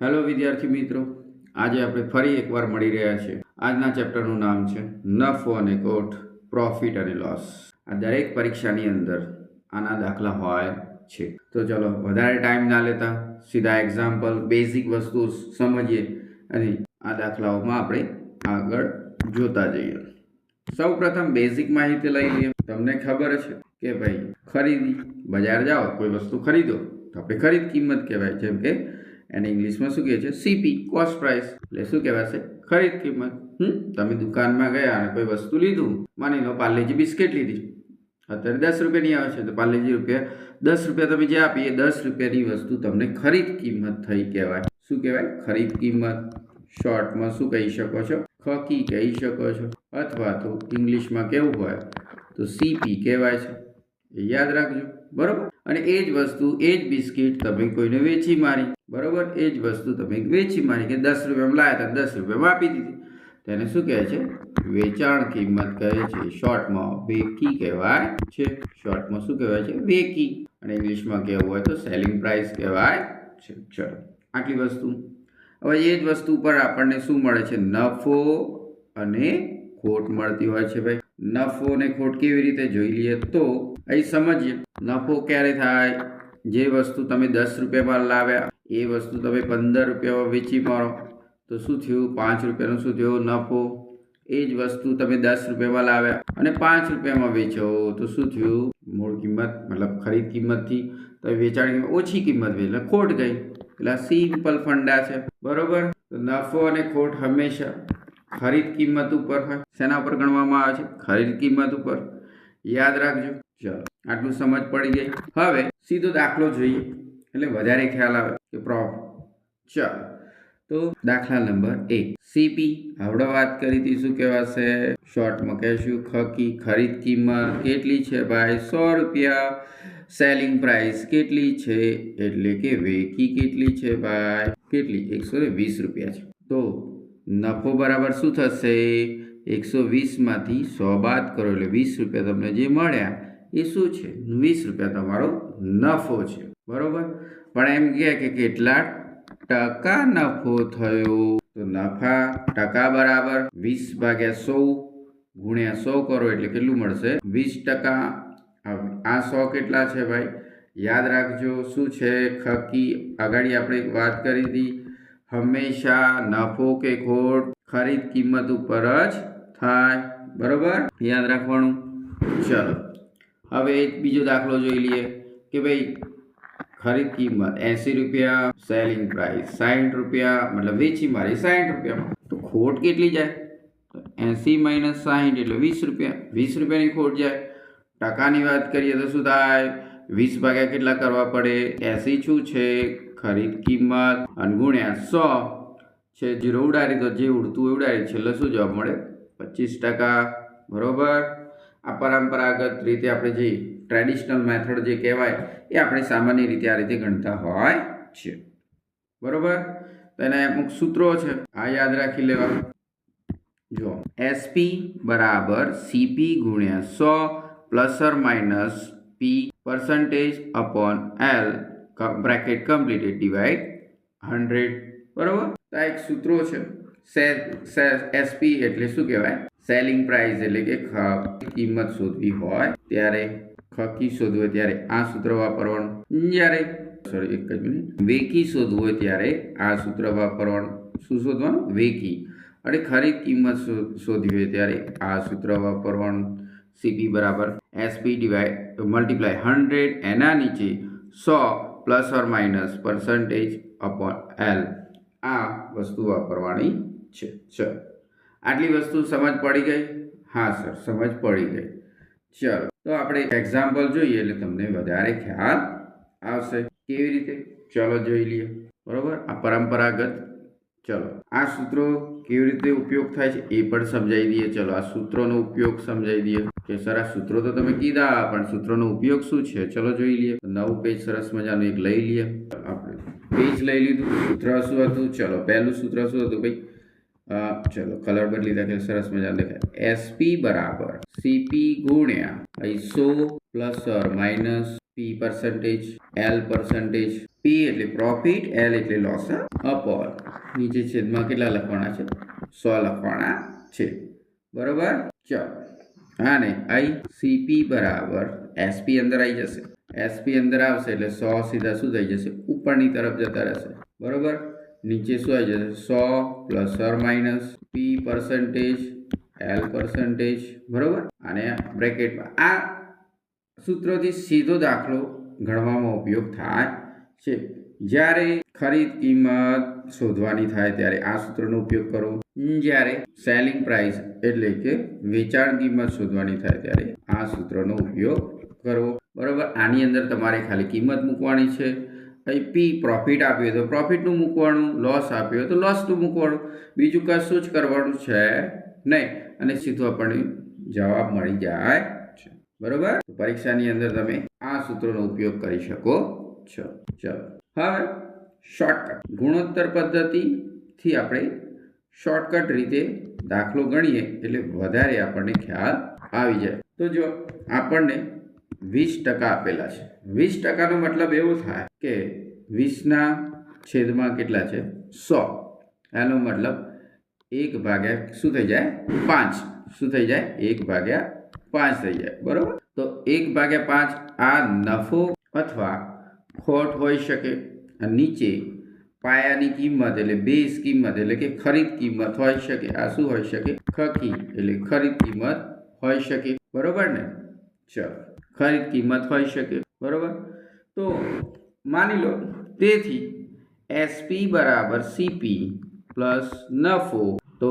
Hello વિદ્યાર્થી મિત્રો, આજે આપણે ફરી એકવાર મળી રહ્યા છીએ. આજના ચેપ્ટરનું નામ છે નફો અને ખોટ, પ્રોફિટ અને લોસ. આ દરેક પરીક્ષાની અંદર આના દાખલા હોય છે. તો ચલો વધારે ટાઈમ ના લેતા સીધા એક્ઝામ્પલ બેઝિક વસ્તુ સમજીએ અને આ દાખલાઓમાં આપણે આગળ જોતા જઈએ. સૌ પ્રથમ બેઝિક માહિતી લઈ લઈએ. તમને ખબર છે કે ભાઈ ખરીદી, બજાર જાઓ કોઈ વસ્તુ ખરીદો તો આપણે ખરીદ કિંમત કહેવાય. જેમ કે એને ઇંગ્લિશમાં શું કહે છે? CP, cost price. એટલે શું કહેવાશે? ખરીદ કિંમત. તમે દુકાનમાં ગયા અને કોઈ વસ્તુ લીધું, માની લો પાર્લેજી બિસ્કિટ લીધી, અત્યારે 10 રૂપિયાની આવે છે તો પાર્લેજી રૂપિયા 10 રૂપિયા તમે જે આપી એ 10 રૂપિયાની વસ્તુ તમને ખરીદ કિંમત થઈ કહેવાય. શું કહેવાય? ખરીદ કિંમત. શોર્ટમાં શું કહી શકો છો? ખકી કહી શકો છો, અથવા તો ઇંગ્લિશમાં કેવું હોય તો સીપી કહેવાય છે. એ યાદ રાખજો, બરોબર. અને એ જ વસ્તુ, એ જ બિસ્કિટ તમે કોઈને વેચી મારી, બરોબર. એ જ વસ્તુ તમે વેચી મારી કે 10 રૂપિયામાં લાયા હતા, 10 રૂપિયામાં આપી દીધી, તેને શું કહે છે? વેચાણ કિંમત કહે છે. શોર્ટમાં વેકી કહેવાય છે. શોર્ટમાં શું કહેવાય છે? વેકી. અને ઇંગ્લિશમાં કહેવું હોય તો સેલિંગ પ્રાઇસ કહેવાય છે. ચલો, આટલી વસ્તુ. હવે એ જ વસ્તુ પર આપણને શું મળે છે? નફો અને ખોટ મળતી હોય છે. ભાઈ નફો અને ખોટ કેવી રીતે જોઈ લઈએ તો અહીં સમજીએ. નફો ક્યારે થાય? જે વસ્તુ તમે 10 રૂપિયામાં લાવ્યા એ વસ્તુ તમે 15 રૂપિયામાં વેચી મારો તો શું થયું? 5 રૂપિયાનો શું થયો? નફો. એ જ વસ્તુ તમે 10 રૂપિયામાં લાવ્યા અને 5 રૂપિયામાં વેચો તો શું થયું? મૂળ કિંમત મતલબ ખરીદ કિંમતથી તમે વેચાણ કિંમત ઓછી કિંમત વેચી એટલે ખોટ ગઈ. એટલે સિમ્પલ ફંડા છે, બરોબર. તો નફો અને ખોટ હંમેશા ખરીદ કિંમત ઉપર હોય. શેના ઉપર ગણવામાં આવે છે? ખરીદ કિંમત ઉપર. યાદ રાખજો. ચલો, આટલું સમજ પડી ગઈ. હવે સીધો દાખલો જોઈએ એટલે વધારે ખ્યાલ આવે કે પ્રોફિટ. ચાલો, તો દાખલા નંબર 1 સીપી. આપણે વાત કરી હતી, શું કહેવાશે? શોર્ટમાં કહેશું ખકી. ખરીદ કિંમત કેટલી છે ભાઈ? 100 રૂપિયા. સેલિંગ પ્રાઇસ કેટલી છે? એટલે કે વેકી કેટલી છે ભાઈ? કેટલી? 120 રૂપિયા છે. તો નફો બરાબર શું થશે? 120 માંથી 100 બાદ કરો એટલે 20 રૂપિયા તમને જે મળ્યા એ શું છે? 20 રૂપિયા તમારો નફો છે, બરોબર. પણ એમ કહે કે કેટલા ટકા નફો થયો? તો નફા ટકા બરાબર 20 ભાગ્યા 100 ગુણ્યા 100 કરો એટલે કેટલું મળશે? 20%. આ 100 કેટલા છે ભાઈ? યાદ રાખજો શું છે? ખકી. આગળ આપણે વાત કરી હતી, હંમેશા નફો કે ખોટ ખરીદ કિંમત ઉપર જ થાય, બરોબર. યાદ રાખવાનું. ચલો, હવે બીજો દાખલો જોઈ લઈએ કે ભાઈ ખરીદ કિંમત 80 રૂપિયા, સેલિંગ પ્રાઇસ 60 રૂપિયા, મતલબ વેચી મારી 60 રૂપિયામાં. તો ખોટ કેટલી જાય? તો 80 - 60 એટલે 20 રૂપિયા. 20 રૂપિયાની ખોટ જાય. ટકાની વાત કરીએ તો શું થાય? 20 ભાગ્યા કેટલા કરવા પડે? 80 શું છે? ખરીદ કિંમત અને ગુણ્યા 100 છે. 0 ઉડાડી તો જે ઉડતું ઉડાડી, છેલ્લે શું જવાબ મળે? 25%, બરોબર. આ પરંપરાગત રીતે આપણે જે ટ્રેડિશનલ મેથડ જે કહેવાય એ આપણે સામાન્ય રીતે આ રીતે ગણતા હોય છે, બરોબર. તો એના અમુક સૂત્રો છે, આ યાદ રાખી લેવા. જો એસપી બરાબર સીપી ગુણ્યા 100 plus or minus P percentage upon L bracket completed divide 100, બરોબર. તો આ એક સૂત્રો છે. એસપી એટલે શું કહેવાય? સેલિંગ પ્રાઇસ એટલે કે કિંમત શોધવી હોય ત્યારે, ખકી શોધવું હોય ત્યારે આ સૂત્ર વાપરવાનું. એક જ મિનિટ. વેકી શોધવું હોય ત્યારે આ સૂત્ર વાપરવાનું. શું શોધવાનું? વેકી. અને ખરીદ કિંમત શોધવી હોય ત્યારે આ સૂત્ર વાપરવાનું. સીપી બરાબર એસપી ડિવાઇડ મલ્ટીપ્લાય 100 એના નીચે 100 plus or minus percentage upon L. આ વસ્તુ વાપરવાની છે. ચલો, આટલી વસ્તુ સમજ પડી ગઈ? હા સર, સમજ પડી ગઈ. ચલો, તો આપણે એક્ઝામ્પલ જોઈએ એટલે તમને વધારે ખ્યાલ આવશે. કેવી રીતે? ચલો જોઈ લઈએ, બરોબર. આ પરંપરાગત. ચલો, આ સૂત્રો કેવી રીતે ઉપયોગ થાય છે એ પણ સમજાવી દઈએ. ચલો, આ સૂત્રોનો ઉપયોગ સમજાવી દઈએ કે સર આ સૂત્રો તો તમે કીધા પણ સૂત્રોનો ઉપયોગ શું છે? ચલો જોઈ લઈએ. નવું પેજ સરસ મજાનું એક લઈ લઈએ. આપણે પેજ લઈ લીધું. સૂત્ર શું હતું? ચલો, પહેલું સૂત્ર શું હતું ભાઈ? ચલો કલર બદલી દે સરસ મજાનું દેખાય. એસપી બરાબર સીપી ગુણ્યા 100 plus or minus P percentage, L percentage. P એટલે પ્રોફિટ, એલ એટલે લોસ, અપોન નીચે છેદમાં કેટલા લખવાના છે? 100 લખવાના છે. બરોબર. ચાલો આને આઈ સીપી બરાબર એસપી અંદર આવી જશે. એસપી અંદર આવશે એટલે 100 સીધા શું થઈ જશે? ઉપરની તરફ જતા રહેશે. બરોબર. નીચે શું આવી જશે? 100 plus or minus P percentage, L percentage. બરોબર. અને બ્રેકેટમાં આ સૂત્રથી સીધો દાખલો ગણવામાં ઉપયોગ થાય છે. જ્યારે ખરીદ કિંમત શોધવાની થાય ત્યારે આ સૂત્રનો ઉપયોગ કરો. જ્યારે સેલિંગ પ્રાઇસ એટલે કે વેચાણ કિંમત શોધવાની થાય ત્યારે આ સૂત્રનો ઉપયોગ કરવો. બરોબર. આની અંદર તમારે ખાલી કિંમત મૂકવાની છે. અહીં પી પ્રોફિટ આપ્યું તો પ્રોફિટનું મૂકવાનું, લોસ આપ્યો તો લોસનું મૂકવાનું, બીજું કશું જ કરવાનું છે નહીં. અને સીધું આપણને જવાબ મળી જાય છે. બરોબર. પરીક્ષાની અંદર તમે આ સૂત્રનો ઉપયોગ કરી શકો છો. ચલો હવે શોર્ટકટ ગુણોત્તર પદ્ધતિથી આપણે શોર્ટકટ રીતે દાખલો ગણીએ એટલે વધારે આપણને ખ્યાલ આવી જાય. તો જો આપણને 20% આપેલા છે. 20%નો મતલબ એવો થાય કે 20ના છેદમાં કેટલા છે? 100. એનો મતલબ 1 ભાગ્યા શું થઈ જાય? 5. શું થઈ જાય? 1 ભાગ્યા 5 થઈ જાય. બરોબર. તો 1 ભાગ્યા 5 આ નફો અથવા ખોટ હોઈ શકે. નીચે પાયાની કિંમત એટલે બેઝ કિંમત એટલે કે ખરીદ કિંમત હોઈ શકે. આ શું હોઈ શકે? ખકી એટલે ખરીદ કિંમત હોઈ શકે. બરોબર ને? ચલો ખરીદ કિંમત હોઈ શકે. બરોબર. તો માની લો તેથી એસપી બરાબર સીપી પ્લસ નફો. તો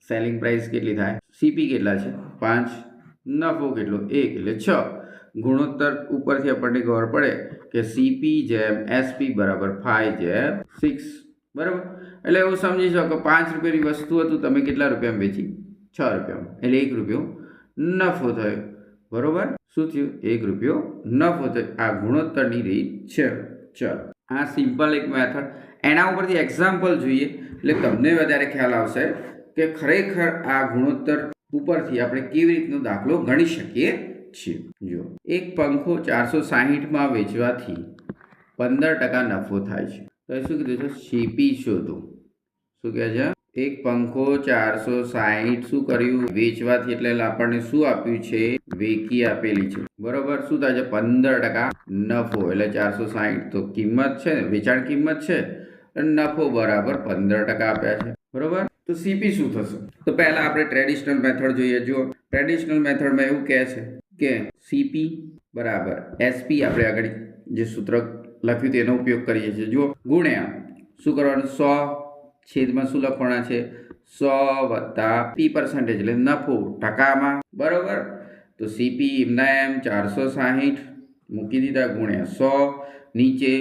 સેલિંગ પ્રાઇસ કેટલી થાય? સીપી કેટલા છે? 5. નફો કેટલો? 1 એટલે 6. ગુણોત્તર ઉપરથી આપણને ખબર પડે કે સીપી જેમ એસપી બરાબર 5/6. બરાબર. એટલે એવું સમજી શકો 5 રૂપિયાની વસ્તુ હતું, તમે કેટલા રૂપિયામાં વેચી? 6 રૂપિયામાં. એટલે 1 રૂપિયો નફો થયો. બરોબર. શું થયું? 1 રૂપિયો નફો થયો. આ ગુણોત્તરની રીત છે. ચલો આ સિમ્પલ એક મેથડ, એના ઉપરથી એક્ઝામ્પલ જોઈએ એટલે તમને વધારે ખ્યાલ આવશે કે ખરેખર આ ગુણોત્તર ઉપરથી આપણે કેવી રીતનો દાખલો ગણી શકીએ છીએ. જો એક પંખો 460માં વેચવાથી 15% નફો થાય છે. તો એ શું કીધું છે? સીપી શોધો. શું કહે છે? એક પંખો 460 શું કર્યું? વેચવાથી એટલે આપણને શું આપ્યું છે? વેકી આપેલી છે. બરોબર. શું થાય છે? 15% નફો એટલે 460 તો કિંમત છે, વેચાણ કિંમત છે, અને નફો બરાબર 15% આપ્યા છે. બરોબર. તો સીપી શું થશે? તો પહેલા આપણે ટ્રેડિશનલ મેથડ જોઈએ. જો ટ્રેડિશનલ મેથડમાં એવું કહે છે કે સીપી બરાબર એસપી, આપણે આગળ જે સૂત્ર લખ્યું તેનો ઉપયોગ કરીએ છીએ. જો ગુણ્યા શું કરવાનું? 100 છેદમાં શું લખવાના છે? 100 વત્તા પી પર્સન્ટેજ એટલે નફો ટકામાં. બરોબર. તો સીપી એમના એમ 460 મૂકી દીધા ગુણ્યા 100. નીચે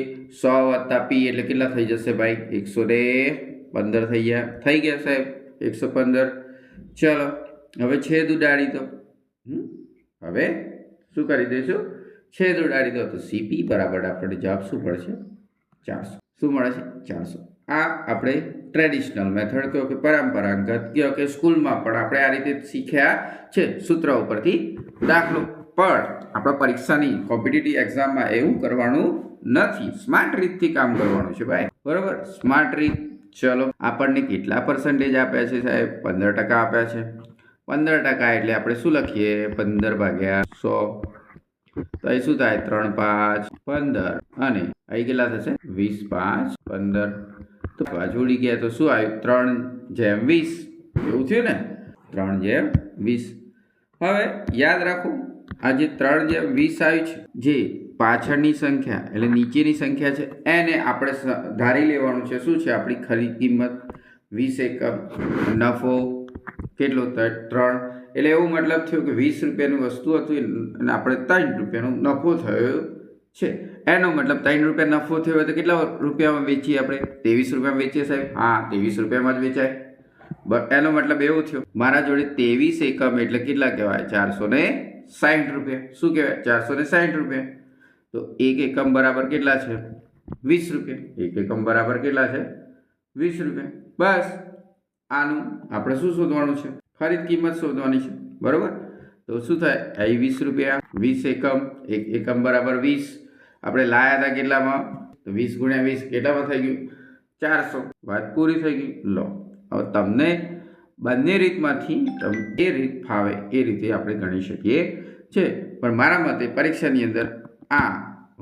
100 વત્તા પી એટલે કેટલા થઈ જશે ભાઈ? 115 થઈ ગયા સાહેબ. 115. ચલો હવે છેદ ઉડાડી દો. હવે શું કરી દઈશું? છેદ ઉડાડી દો. તો સીપી બરાબર આપણે જવાબ શું પડશે? 400. શું મળે છે? 400. આ આપણે ટ્રેડિશનલ મેથડ કહો કે પરંપરાગત કહો કે સ્કૂલમાં પણ આપણે આ રીતે શીખ્યા છે સૂત્ર ઉપરથી દાખલો. પણ આપણા પરીક્ષાની કોમ્પિટિટિવ એક્ઝામમાં એવું કરવાનું નથી. સ્માર્ટ રીતથી કામ કરવાનું છે ભાઈ. બરોબર. સ્માર્ટ રીત. ચલો આપણને કેટલા પર્સન્ટેજ આપ્યા છે સાહેબ? 15% આપ્યા છે. 15% એટલે આપણે શું લખીએ? 15/100. તો અહીં શું થાય? 3 5 15. અને અહીં કેટલા થશે? 20 5 15. તો જોડી ગયા તો શું આવ્યું? 3/20. એવું થયું ને? 3/20. હવે યાદ રાખો આ જે 3/20 આવ્યું છે, જે પાછળની સંખ્યા એટલે નીચેની સંખ્યા છે, એને આપણે ધારી લેવાનું છે. શું છે? આપણી ખરીદ કિંમત 20 એકમ, નફો કેટલો? 3. એટલે એવું મતલબ થયો કે 20 રૂપિયાની વસ્તુ હતું અને આપણે 3 રૂપિયાનો નફો થયો છે. એનો મતલબ 3 રૂપિયા નફો થયો તો કેટલા રૂપિયામાં વેચીએ આપણે? 23 રૂપિયામાં વેચીએ સાહેબ. હા, 23 રૂપિયામાં જ વેચાય. એનો મતલબ એવો થયો મારા જોડે 23 એકમ એટલે કેટલા કહેવાય? 460 રૂપિયા. શું કહેવાય? 460 રૂપિયા. તો 1 એકમ બરાબર કેટલા છે? 20 રૂપિયા. 1 એકમ બરાબર કેટલા છે? 20 રૂપિયા. બસ આનું આપણે શું શોધવાનું છે? ખરીદ કિંમત શોધવાની છે. બરોબર. તો શું થાય? અહીં 20 રૂપિયા, 20 એકમ, એક એકમ બરાબર 20. આપણે લાયા હતા કેટલામાં? તો 20 ગુણ્યા 20 કેટલામાં થઈ ગયું? 400. વાત પૂરી થઈ ગઈ. લો, હવે તમને બંને રીતમાંથી એ રીત ફાવે એ રીતે આપણે ગણી શકીએ છે, પણ મારા મતે પરીક્ષાની અંદર આ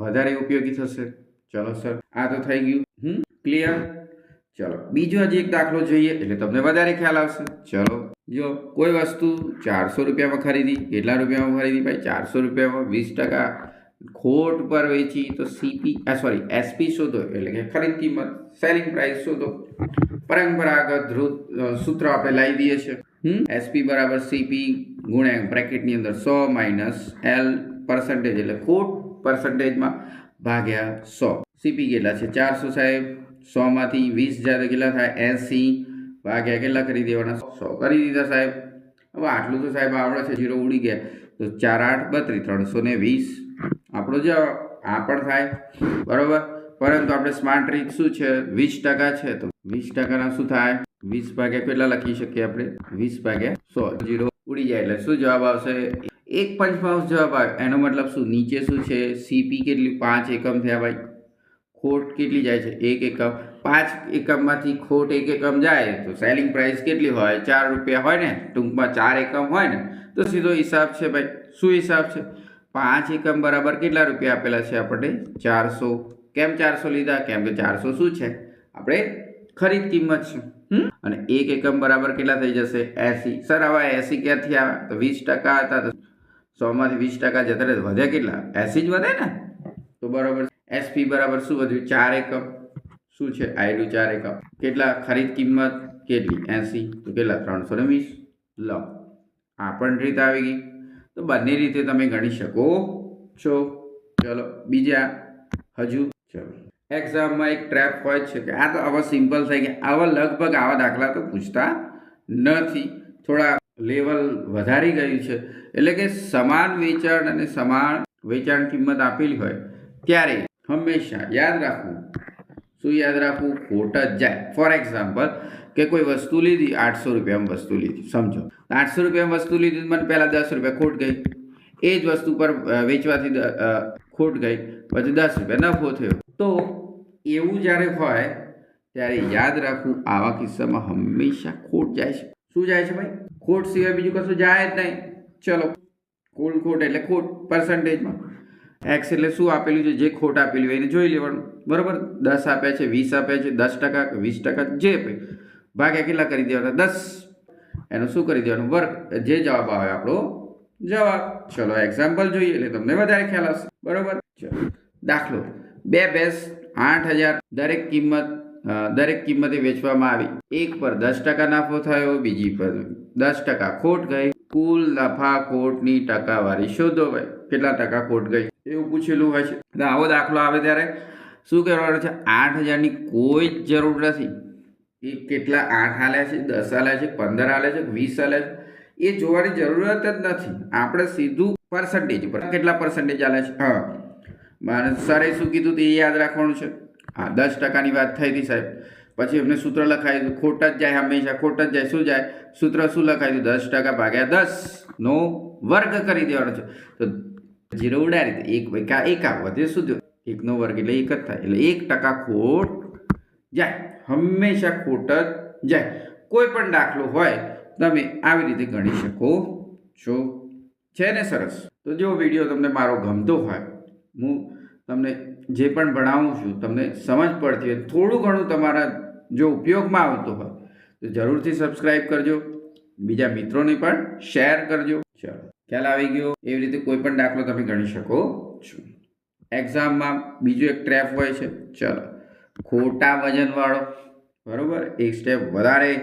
વધારે ઉપયોગી થશે. ચલો સર, આ તો થઈ ગયું. ક્લિયર? ચલો બીજો હજી એક દાખલો જોઈએ એટલે તમને વધારે ખ્યાલ આવશે. ચલો જો કોઈ વસ્તુ 400 રૂપિયામાં ખરીદી. કેટલા રૂપિયામાં ખરીદી ભાઈ? 400 રૂપિયામાં. 20% ખોટ પર વેચી તો એસપી શોધો, એટલે કે ખરીદ કિંમત, સેલિંગ પ્રાઇસ શોધો. પરંપરાગત સૂત્ર આપણે લાવી દઈએ છીએ. એસપી બરાબર સીપી ગુણ્યા બ્રેકેટની અંદર 100 માઇનસ એલ પર્સન્ટેજ, એટલે ખોટ પર્સન્ટેજમાં ભાગ્યા 100. સીપી કેટલા છે? 400 સાહેબ. 100 માંથી 20 જાય તો કેટલા થાય? 80 ભાગ્યા કેટલા કરી દેવાના? 100 કરી દીધા સાહેબ. હવે આટલું તો સાહેબ આવડે છે, 0 ઉડી ગયા તો 4 8 32 320 આપણો જવાબ આ પણ થાય. બરોબર, પરંતુ આપણે સ્માર્ટ રીત શું છે? 20% છે તો 20%ના શું થાય? 20 ભાગ્યા કેટલા લખી શકીએ આપણે? 20 ભાગ્યા 100. 0 ઉડી જાય એટલે શું જવાબ આવશે? 1/5 જવાબ આવે. એનો મતલબ શું? નીચે શું છે? સીપી કેટલી? 5 એકમ થયા ભાઈ. ખોટ કેટલી જાય છે? 1 એકમ. 5 એકમમાંથી ખોટ 1 એકમ જાય તો સેલિંગ પ્રાઇસ કેટલી હોય? 4 રૂપિયા હોય ને, ટૂંકમાં 4 એકમ હોય ને, તો સીધો હિસાબ છે ભાઈ. શું હિસાબ છે? 5 એકમ બરાબર કેટલા રૂપિયા આપેલા છે આપણને? 400. કેમ 400 લીધા? કેમ કે 400 શું છે? આપણે ખરીદ કિંમત છે. અને 1 એકમ બરાબર કેટલા થઈ જશે? 80. સર હવે 80 ક્યાંથી આવે? તો 20% હતા તો 100 માંથી 20% જતા રહે, વધે કેટલા? 80 જ વધે ને. તો બરાબર. એસપી બરાબર શું વધ્યું? 4 એકમ. શું છે? આયડું 4 એકમ. કેટલા? ખરીદ કિંમત કેટલી? 80. તો કેટલા? 320. લો, આ પણ રીત આવી ગઈ. તો બંને રીતે તમે ગણી શકો છો. ચલો બીજા હજુ. ચલો એક્ઝામમાં એક ટ્રેપ હોય છે કે આ તો આવા સિમ્પલ થઈ ગયા. આવા લગભગ આવા દાખલા તો પૂછતા નથી. થોડા લેવલ વધારી ગયું છે, એટલે કે સમાન વેચાણ અને સમાન વેચાણ કિંમત આપેલી હોય ત્યારે હંમેશા યાદ રાખવું. શું યાદ રાખવું? ખોટ જ જાય. ફોર એક્ઝામ્પલ કે કોઈ વસ્તુ લીધી, 800 રૂપિયામાં વસ્તુ લીધી, સમજો 800 રૂપિયામાં વસ્તુ લીધી, મને પહેલાં 10 રૂપિયા ખોટ ગઈ. એ જ વસ્તુ પર વેચવાથી ખોટ ગઈ, પછી 10 રૂપિયા નફો થયો. તો એવું જ્યારે હોય ત્યારે યાદ રાખવું, આવા કિસ્સામાં હંમેશા ખોટ જાય છે. શું જાય છે ભાઈ? ખોટ સિવાય બીજું કશું જાય જ નહીં. ચલો, કુલ ખોટ એટલે ખોટ પર્સન્ટેજમાં. એક્સ એટલે શું આપેલું છે? જે ખોટ આપેલી હોય એને જોઈ લેવાનું. બરાબર, 10 આપ્યા છે, 20 આપ્યા છે, 10% 20% જે ભાગ્યા કેટલા કરી દેવાના? 10. એનું શું કરી દેવાનું? વર્ગ. જે જવાબ આવે આપણો જવાબ. ચલો એક્ઝામ્પલ જોઈએ એટલે તમને વધારે ખ્યાલ આવશે. બરાબર. ચલો દાખલો, 2 ભેંસ 8000 દરેક કિંમતે વેચવામાં આવી. એક પર 10% નફો થયો, બીજી પર 10% ખોટ ગઈ. કુલ નફા ખોટની ટકાવારી શોધો ભાઈ. કેટલા ટકા ખોટ ગઈ એવું પૂછેલું હોય છે. આવો દાખલો આવે ત્યારે શું કરવાનું છે? 8000ની કોઈ જ જરૂર નથી. એ કેટલા 8 આલ્યા છે, 10 આલ્યા છે, 15 આલ્યા છે, 20 આલ્યા છે, એ જોવાની જરૂરત જ નથી. આપણે સીધું પર્સન્ટેજ ઉપર કેટલા પર્સન્ટેજ આલ્યા છે. મારે સરે શું કીધું તે યાદ રાખવાનું છે. 10%ની વાત થઈ હતી સાહેબ. પછી એમને સૂત્ર લખાવી દીધું, ખોટ જ જાય, હંમેશા ખોટ જ જાય. શું જાય? સૂત્ર શું લખાવી દીધું? 10% ભાગ્યા 10 નો વર્ગ કરી દેવાનો છે. તો 0 ઉડાડી દે. 1 1 વધે શું થયું? 1 નો વર્ગ એટલે 1 જ થાય. એટલે 1% ખોટ જાય. હંમેશા ખોટ જ જાય. કોઈ પણ દાખલો હોય તમે આવી રીતે ગણી શકો છો. છે ને સરસ? તો જો વિડીયો તમને મારો ગમતો હોય, હું તમને જે પણ ભણાવું છું તમને સમજ પડતી હોય, થોડું ઘણું તમારા જો ઉપયોગમાં આવતું હોય તો જરૂરથી સબસ્ક્રાઈબ કરજો. બીજા મિત્રોને પણ શેર કરજો. ચલો ખ્યાલ આવી ગયો? એવી રીતે કોઈ પણ દાખલો તમે ગણી શકો છો. એક્ઝામમાં બીજો એક ટ્રેપ હોય છે. ચલો, ખોટા વજનવાળો. બરાબર, એક સ્ટેપ વધારે.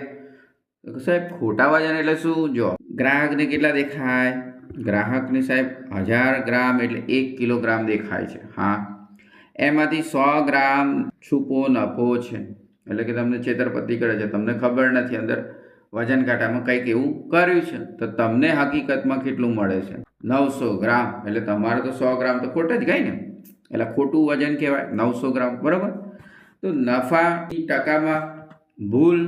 સાહેબ ખોટા વજન એટલે શું? જો ગ્રાહકને કેટલા દેખાય? ગ્રાહકને સાહેબ 1000 ગ્રામ એટલે 1 કિલોગ્રામ દેખાય છે. હા, એમાંથી 100 ગ્રામ છુપો નફો છે. એટલે કે તમને છેતરપિંડી કરે છે, તમને ખબર નથી અંદર વજન કાંટામાં કંઈક એવું કર્યું છે. તો તમને હકીકતમાં કેટલું મળે છે? 900 ગ્રામ. એટલે તમારે તો 100 ગ્રામ તો ખોટ જ ગઈ ને, એટલે ખોટું વજન કહેવાય 900 ગ્રામ. બરાબર. તો નફાની ટકામાં ભૂલ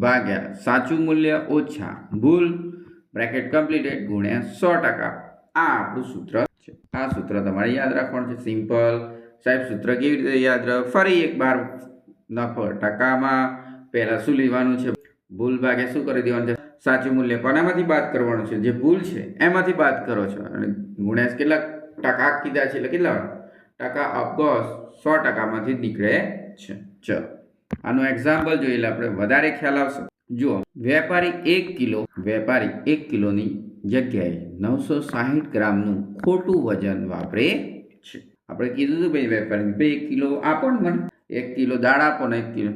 ભાગ્યા સાચું મૂલ્ય ઓછા ભૂલ બ્રેકેટ કમ્પ્લીટેડ ગુણ્યા 100%. આ આપણું સૂત્ર છે. આ સૂત્ર તમારે યાદ રાખવાનું છે. સિમ્પલ. સાહેબ સૂત્ર કેવી રીતે યાદ રહે? ફરી એક વાર નફો ટકામાં પહેલા શું લેવાનું છે? ભૂલ ભાગે શું કરી દેવાનું છે? સાચું મૂલ્ય કોનામાંથી બાદ કરવાનું છે? જે ભૂલ છે એમાંથી બાદ કરો છો. અને ગુણ્યા કેટલા ટકા કીધા છે એટલે કેટલા ટકા? ઓફકોર્સ 100%માંથી નીકળે છે. ચલો આનું એક્ઝામ્પલ જોઈએ એટલે આપણે વધારે ખ્યાલ આવશે. જુઓ, વેપારી 1 કિલોની જગ્યાએ 960 ગ્રામનું ખોટું વજન વાપરે છે. આપણે કીધું હતું ભાઈ વેપારી 1 કિલો આપો ને મને, 1 કિલો દાળ આપો ને 1 કિલો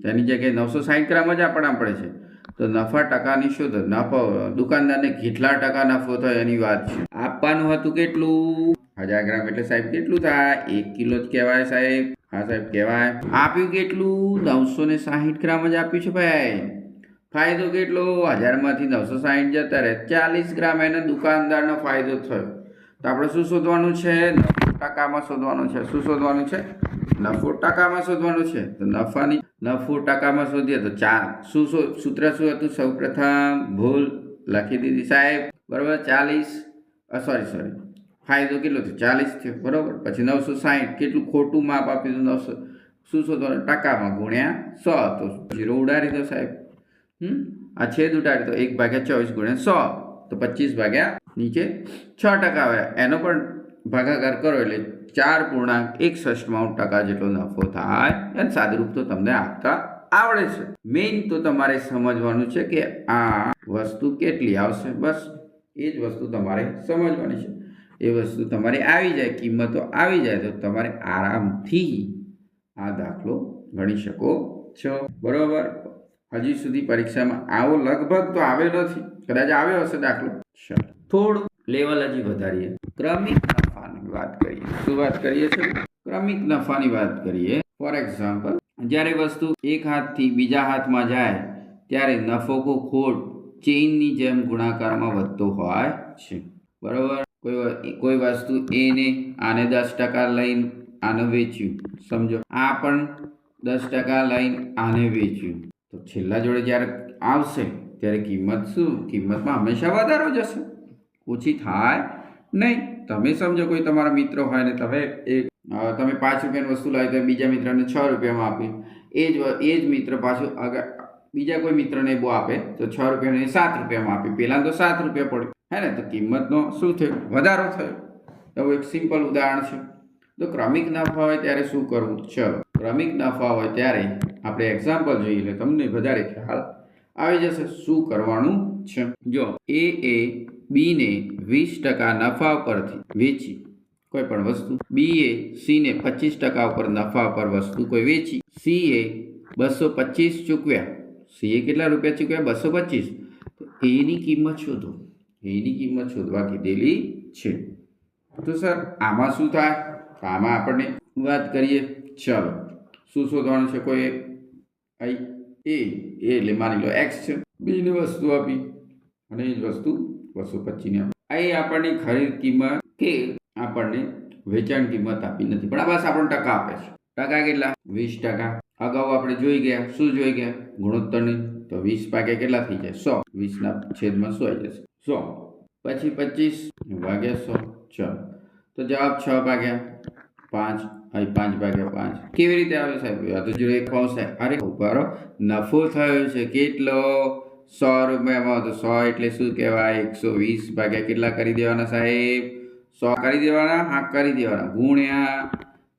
તેની જગ્યાએ 960 ગ્રામ જ આપણને પડે છે. તો નફા ટકાની શોધો. નફો દુકાનદારને કેટલા ટકા નફો થાય એની વાત છે. આપવાનું હતું કેટલું? 1000 ગ્રામ એટલે સાહેબ કેટલું થાય? 1 કિલો જ કહેવાય સાહેબ. હા સાહેબ કહેવાય. આપ્યું કેટલું? 960 ગ્રામ જ આપ્યું છે ભાઈ. ફાયદો કેટલો? 1000માંથી 960 જતા રહે, 40 ગ્રામ એને દુકાનદારનો ફાયદો થયો. તો આપણે શું શોધવાનું છે? નફો ટકામાં શોધવાનું છે. શું શોધવાનું છે? નફો ટકામાં શોધવાનું છે. તો નફો ટકામાં શોધીએ તો સૂત્ર શું હતું? સૌ પ્રથમ ભૂલ લખી દીધી સાહેબ, બરોબર. 40 સોરી ફાયદો કેટલો થયો? 40 થયો, બરોબર. પછી 960 કેટલું ખોટું માપ આપ્યું? 900 શું શોધવાનું? ટકામાં ગુણ્યા 100. તો 0 ઉડાડી દો સાહેબ. આ છેદ ઉડાડી તો 1/24 ગુણ્યા 100 તો 25 ભાગ્યા નીચે 6% આવે. એનો પણ ભાગાકાર કરો એટલે 4.61% જેટલો નફો થાય. અને સાદુરૂપ તો તમને આપતા આવડે છે. મેઇન તો તમારે સમજવાનું છે કે આ વસ્તુ કેટલી આવશે. બસ એ જ વસ્તુ તમારે સમજવાની છે. એ વસ્તુ તમારે આવી જાય, કિંમતો આવી જાય તો તમારે આરામથી આ દાખલો ગણી શકો છો, બરોબર. હજી સુધી પરીક્ષામાં આવો લગભગ તો આવ્યો નથી, કદાચ આવ્યો હશે દાખલો. ચાલો થોડું લેવલ હજી વધારીએ. ક્રમિક નફાની વાત કરીએ. શું વાત કરીએ છીએ? ક્રમિક નફાની વાત કરીએ. ફોર એક્ઝામ્પલ, જ્યારે વસ્તુ એક હાથથી બીજા હાથમાં જાય ત્યારે નફો કો ખોટ ચેઇનની જેમ ગુણાકારમાં વધતો હોય છે, બરોબર. કોઈ વસ્તુ આને 10% લઈને આને વેચ્યું, સમજો. આ પણ 10% લઈને આને વેચ્યું. તો છેલ્લા જોડે જ્યારે આવશે ત્યારે કિંમતમાં હંમેશા વધારો જશે, ઓછી થાય નહીં. તમે સમજો કોઈ તમારા મિત્ર હોય ને તમે 5 રૂપિયાની વસ્તુ લાવી તો બીજા મિત્રને 6 રૂપિયામાં આપી. એ જ મિત્ર પાછું બીજા કોઈ મિત્રને બહુ આપે તો 6 રૂપિયાને 7 રૂપિયામાં આપી. પહેલાં તો 7 રૂપિયા પડ્યું હે ને, તો કિંમતનો શું થયું? વધારો થયો. એવું એક સિમ્પલ ઉદાહરણ છે. તો ક્રમિક નફા હોય ત્યારે શું કરવું? ચલો, ક્રમિક નફા હોય ત્યારે આપણે એક્ઝામ્પલ જોઈએ એટલે તમને વધારે ખ્યાલ આવી જશે શું કરવાનું છે. જો એ બીને 20% નફા પરથી વેચી કોઈ પણ વસ્તુ, બીએ સીને 25% ઉપર નફા પર વસ્તુ કોઈ વેચી, સીએ 225 ચૂકવ્યા. સીએ કેટલા રૂપિયા ચૂકવ્યા? 225. તો એની કિંમત શોધો. એની કિંમત શોધવા કીધેલી છે. તો સર આમાં શું થાય? આમાં આપણને વાત કરીએ. ચલો શું શોધવાનું છે? કોઈ એ એટલે માની લો x છે, બીને વસ્તુ આપી અને એ જ વસ્તુ 225 આપી. અહીં આપણને ખરીદ કિંમત કે આપણને વેચાણ કિંમત આપી નથી, પણ આ બસ આપણને ટકા આપે છે. ટકા કેટલા? 20%. અગાઉ આપણે જોઈ ગયા. શું જોઈ ગયા? ગુણોત્તરની. તો 20 ભાગ્યા કેટલા થઈ જાય? 100. 20ના છેદમાં 100 આવી જશે. 100 પછી 25 ભાગ્યા 100. ચલો તો જવાબ 6 ભાગ્યા 5. અહીં 5 ભાગ્યા 5 કેવી રીતે આવે સાહેબ? આ તો 0 1 પાઉસ થાય. અરે ઉભારો, નફો થયો છે કેટલો? 100 રૂપિયામાં. તો 100 એટલે શું કહેવાય? 120 ભાગ્યા કેટલા કરી દેવાના સાહેબ? 100 કરી દેવાના. હા કરી દેવાના. ગુણ્યા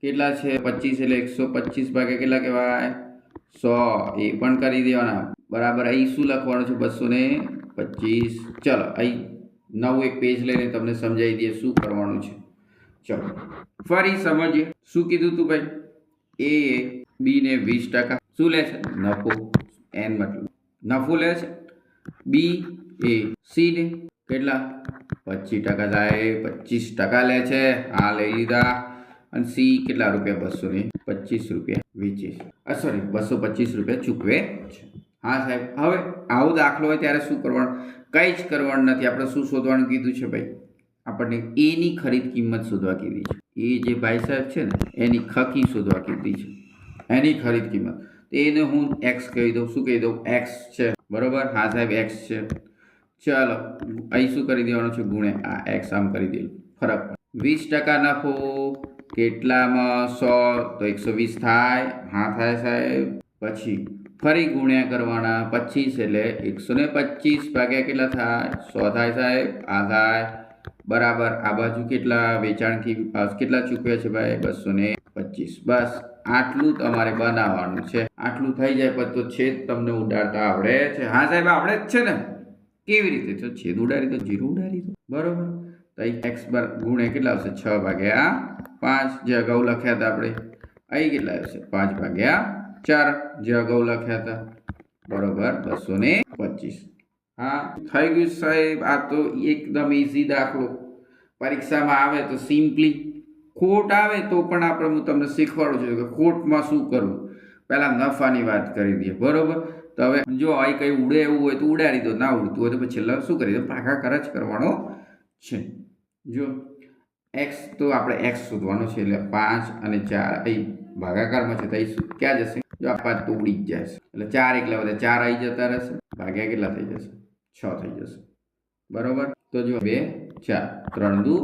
કેટલા છે? 25 એટલે 125 ભાગ્યા કેટલા કહેવાય? 100. એ પણ કરી દેવાના. બરાબર. અહીં શું લખવાનું છે? 225. ચલો અહીં નવું એક પેજ લઈને તમને સમજાવી દઈએ શું કરવાનું છે. ચલો ફરી સમજીએ. શું કીધું તું ભાઈ? એ બીને 20% શું લે છે? નફો. એન મતલબ નફો લે છે. બી એ સીને કેટલા? 25% થાય. 25% લે છે. આ લઈ લીધા. અને સી કેટલા રૂપિયા? 225 રૂપિયા વેચે છે. સોરી 225 રૂપિયા ચૂકવે છે. હા સાહેબ. હવે આવો દાખલો હોય ત્યારે શું કરવાનું? કંઈ જ કરવાનું નથી. આપણે શું શોધવાનું કીધું છે ભાઈ? આપણને એની ખરીદ કિંમત શોધવા કીધી છે. એ જે ભાઈ સાહેબ છે ને એની ખકી શોધવા કીધી છે, એની ખરીદ કિંમત. એને હું એક્સ કહી દઉં. શું કહી દઉં? એક્સ છે, બરોબર. હા સાહેબ એક્સ છે. ચાલો અહીં શું કરી દેવાનું છે? ગુણ્યા આ એક્સ આમ કરી દે, ફરક પડે. 20% નફો કેટલામાં 100 તો 120 થાય. હા થાય સાહેબ. પછી ફરી ગુણ્યા કરવાના 25 એટલે 125 ભાગ્યા કેટલા થાય? 100 થાય સાહેબ. આ થાય બરાબર. આ બાજુ કેટલા વેચાણથી કેટલા ચૂકવ્યા છે ભાઈ? 225. બસ આટલું તમારે બનાવવાનું છે. આટલું થઈ જાય પછી તો છેદ તમને ઉડાડતા આવડે છે? હા સાહેબ આવડે જ છે ને. કેવી રીતે? તો છેદ ઉડાડી તો જીરો ઉડાડી દો. બરોબર. તો અહીં એક્સ ગુણ્યા કેટલા આવશે? 6 ભાગ્યા 5 જે અગાઉ લખ્યા હતા આપણે. અહીં કેટલા આવશે? 5 ભાગ્યા 4 જે અગાઉ લખ્યા હતા. બરોબર 225. હા થઈ ગયું સાહેબ. આ તો એકદમ ઇઝી દાખલો. પરીક્ષામાં આવે તો સિમ્પલી, ખોટ આવે તો પણ આપણે હું તમને શીખવાડું છું કે ખોટમાં શું કરવું. પહેલાં નફાની વાત કરી દઈએ. બરોબર. તો હવે જો અહીં કંઈ ઉડે એવું હોય તો ઉડાડી દો, ના ઉડતું હોય તો પછી છેલ્લા શું કરી દો? ભાગાકાર જ કરવાનો છે. જો એક્સ તો આપણે એક્સ શોધવાનો છે એટલે 5 અને 4 અહીં ભાગાકારમાં છે તો અહીં ક્યાં જશે? જો આ 5 તો ઉડી જ જશે એટલે 4 એકલા વધે 4 અહીં જતા રહેશે. ભાગ્યા કેટલા થઈ જશે? 6 થઈ જશે. બરોબર. તો જો 2 4 3 દુ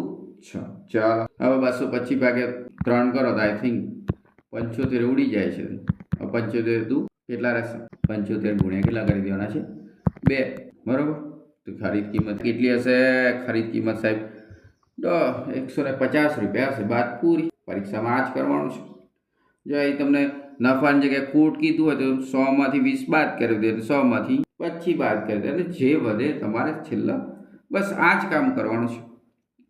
6. ચાલો હવે 225 ભાગ્યા 3 કરો તો આઈ થિંક 75 ઉડી જાય છે. 75 દુ કેટલા રહેશે? 75 ગુણ્યા કેટલા કરી દેવાના છે? 2. બરોબર. તો ખરીદ કિંમત કેટલી હશે? ખરીદ કિંમત સાહેબ 150 રૂપિયા હશે. બાદ પૂરી. પરીક્ષામાં આ જ કરવાનું છે. જો અહીં તમને નફાની જગ્યાએ ખોટ કીધું હોય તો 100 માંથી 20 બાદ કરી દે, 100 માંથી 25 બાદ કરી દે એટલે જે વધે તમારે છેલ્લા બસ આ જ કામ કરવાનું છે.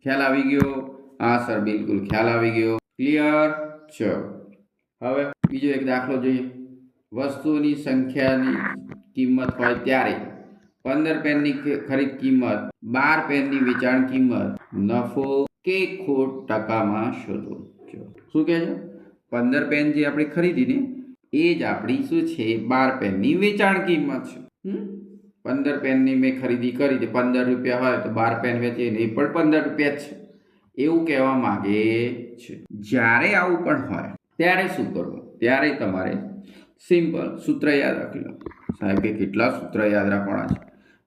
ખ્યાલ આવી ગયો? હા સર બિલકુલ ખ્યાલ આવી ગયો. ક્લિયર? ચલો હવે બીજો એક દાખલો જોઈએ. વસ્તુની સંખ્યાની કિંમત હોય ત્યારે 15 પેનની ખરીદ કિંમત, 12 પેનની વેચાણ કિંમત, નફો કે ખોટ ટકામાં શોધો. શું કહે છે? 15 પેન જે આપણે ખરીદીને એ જ આપણી શું છે? 12 પેનની વેચાણ કિંમત છે. 15 પેનની મેં ખરીદી કરી છે, 15 રૂપિયા હોય તો 12 પેન વેચીએ ને એ પણ 15 રૂપિયા જ છે એવું કહેવા માંગે છે. જ્યારે આવું પણ હોય ત્યારે શું કરવું? ત્યારે તમારે સિમ્પલ સૂત્ર યાદ રાખી લો. સાહેબ કે કેટલા સૂત્ર યાદ રાખવાના છે?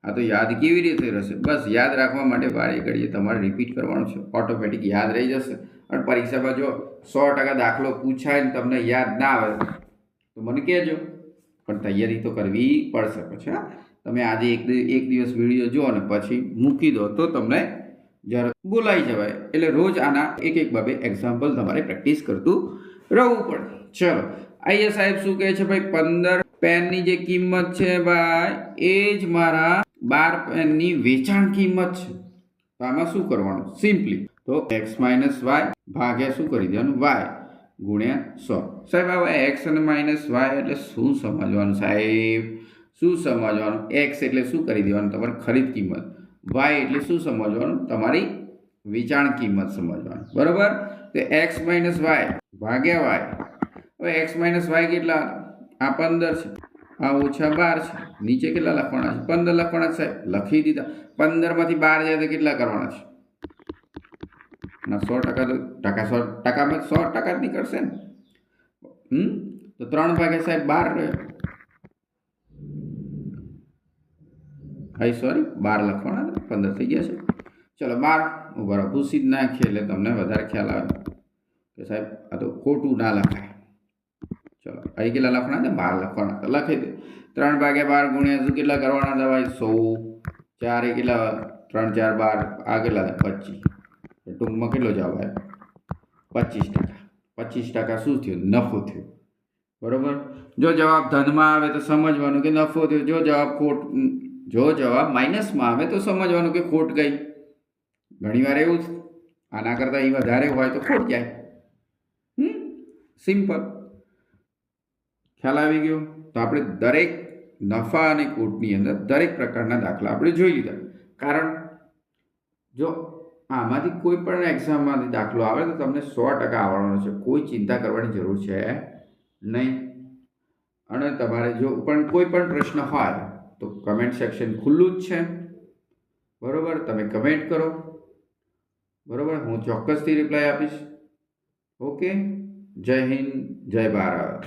આ તો યાદ કેવી રીતે રહેશે? બસ યાદ રાખવા માટે વારે ઘડીએ તમારે રિપીટ કરવાનું છે. ઓટોમેટિક યાદ રહી જશે. અને પરીક્ષામાં જો 100% દાખલો પૂછાય ને તમને યાદ ના આવે તો મને કહેજો, પણ તૈયારી તો કરવી પડશે. પછી હા તમે આજે એક દિવસ વિડીયો જુઓ ને પછી મૂકી દો તો તમને જરા બોલાઈ જવાય. એટલે રોજ આના એક બાબે એક્ઝામ્પલ તમારે પ્રેક્ટિસ કરતું રહેવું પડે. ચલો અહીંયા સાહેબ શું કહે છે ભાઈ? 15 પેનની જે કિંમત છે ભાઈ એ જ મારા 12 પેનની વેચાણ કિંમત છે. તો આમાં શું કરવાનું? સિમ્પલી તો x માઇનસ વાય ભાગ્યા શું કરી દેવાનું? વાય ગુણ્યા 100. સાહેબ હવે એક્સ અને માઇનસ વાય એટલે શું સમજવાનું સાહેબ? શું સમજવાનું? એક્સ એટલે શું કરી દેવાનું? તમારી ખરીદ કિંમત. વાય એટલે શું સમજવાનું? તમારી વેચાણ કિંમત સમજવાનું. બરોબર. તો એક્સ માઇનસ વાય ભાગ્યા વાય. હવે એક્સ માઇનસ વાય કેટલા? આ 15 છે, આ ઓછા 12 છે. નીચે કેટલા લખવાના છે? 15 લખવાના છે. સાહેબ લખી દીધા. 15 માંથી 12 જાય તો કેટલા કરવાના છે? ના 100% તો ટકામાં 100% જ નીકળશે ને. તો 3 ભાગ્યા સાહેબ 12 રહ્યો. હા સોરી 12 લખવાના, 15 થઈ ગયા છે. ચલો 12 બરાબર ભૂસી જ નાખીએ એટલે તમને વધારે ખ્યાલ આવે કે સાહેબ આ તો ખોટું ના લખાય. ચલો અહીં કેટલા લખવાના છે? 12 લખવાના તો લખી દે. 3 ભાગ્યા 12 ગુણ્યા શું કેટલા કરવાના હતા ભાઈ? 100. 4 એ કેટલા? 3 4 12. આ કેટલા થાય? 25. ટૂંકમાં કેટલો જવાબ આવ્યો? 25%. 25% શું થયું? નફો થયો. બરોબર. જો જવાબ ધનમાં આવે તો સમજવાનું કે નફો થયો. જો જવાબ માઇનસમાં આવે તો સમજવાનું કે ખોટ ગઈ. ઘણીવાર એવું જ આના કરતાં એ વધારે હોય તો ખોટ જાય. સિમ્પલ. ખ્યાલ આવી ગયો? તો આપણે દરેક નફા અને ખોટની અંદર દરેક પ્રકારના દાખલા આપણે જોઈ લીધા. કારણ જો આમાંથી કોઈ પણ એક્ઝામમાંથી દાખલો આવે તો તમને 100% આવડવાનો છે. કોઈ ચિંતા કરવાની જરૂર છે નહીં. અને તમારે જો પણ કોઈ પણ પ્રશ્ન હોય તો કમેન્ટ સેક્શન ખુલ્લું જ છે. બરોબર. તમે કમેન્ટ કરો. બરોબર. હું ચોક્કસથી રિપ્લાય આપીશ. ઓકે. જય હિન્દ, જય ભારત.